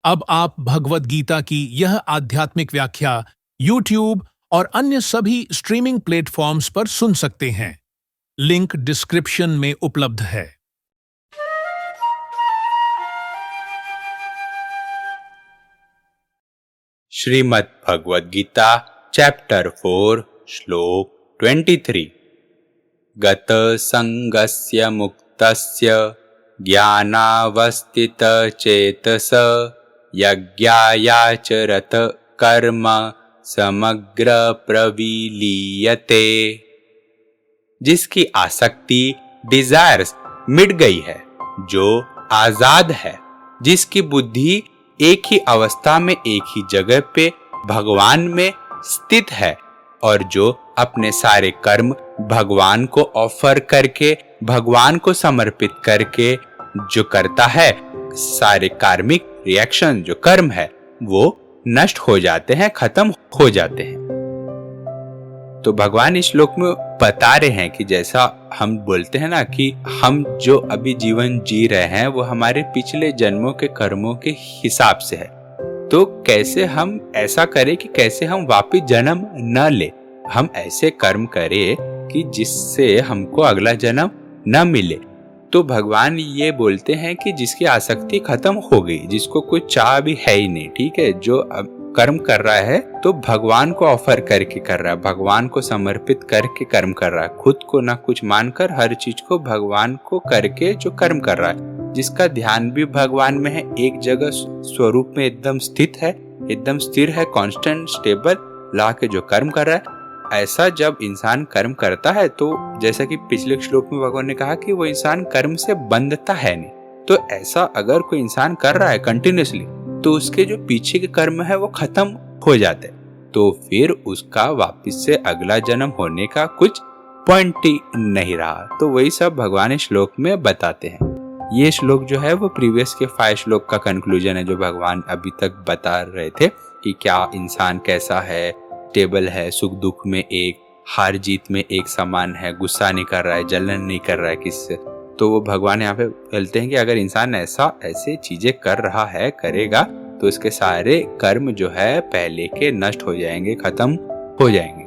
अब आप भगवद गीता की यह आध्यात्मिक व्याख्या YouTube और अन्य सभी स्ट्रीमिंग प्लेटफॉर्म्स पर सुन सकते हैं। लिंक डिस्क्रिप्शन में उपलब्ध है। श्रीमद् भगवद गीता चैप्टर 4 श्लोक 23। गत संगस्य मुक्तस्य ज्ञानावस्थित चेतस यज्ञायाचरत कर्म समग्र प्रविलीयते। जिसकी आसक्ति डिजायर्स मिट गई है, जो आजाद है, जिसकी बुद्धि एक ही अवस्था में एक ही जगह पे भगवान में स्थित है और जो अपने सारे कर्म भगवान को ऑफर करके, भगवान को समर्पित करके जो करता है, सारे कार्मिक रिएक्शन जो कर्म है वो नष्ट हो जाते हैं, खत्म हो जाते हैं। तो भगवान इस श्लोक में बता रहे हैं कि जैसा हम बोलते हैं ना कि हम जो अभी जीवन जी रहे हैं वो हमारे पिछले जन्मों के कर्मों के हिसाब से है, तो कैसे हम ऐसा करें कि कैसे हम वापिस जन्म न ले। हम ऐसे कर्म करें कि जिससे हमको अगला जन्म न मिले। तो भगवान ये बोलते हैं कि जिसकी आसक्ति खत्म हो गई, जिसको कोई चाह भी है ही नहीं, ठीक है, जो अब कर्म कर रहा है तो भगवान को ऑफर करके कर रहा है, भगवान को समर्पित करके कर्म कर रहा है, खुद को ना कुछ मानकर हर चीज को भगवान को करके जो कर्म कर रहा है, जिसका ध्यान भी भगवान में है, एक जगह स्वरूप में एकदम स्थित है, एकदम स्थिर है, कांस्टेंट स्टेबल ला के जो कर्म कर रहा है। ऐसा जब इंसान कर्म करता है तो जैसा कि पिछले श्लोक में भगवान ने कहा कि वो इंसान कर्म से बंधता है नहीं। तो ऐसा अगर कोई इंसान कर रहा है कंटिन्यूअसली तो उसके जो पीछे के कर्म है वो खत्म हो जाते हैं, तो फिर उसका वापस से अगला जन्म होने का कुछ पॉइंट ही नहीं रहा। तो वही सब भगवान इस श्लोक में बताते हैं। ये श्लोक जो है वो प्रीवियस के 5 श्लोक का कंक्लूजन है, जो भगवान अभी तक बता रहे थे कि क्या इंसान कैसा है, स्टेबल है, सुख दुख में एक, हार जीत में एक समान है, गुस्सा नहीं कर रहा है, जलन नहीं कर रहा है किससे। तो वो भगवान यहाँ पे बोलते हैं कि अगर इंसान ऐसे चीजें कर रहा है, करेगा, तो इसके सारे कर्म जो है पहले के नष्ट हो जाएंगे, खत्म हो जाएंगे।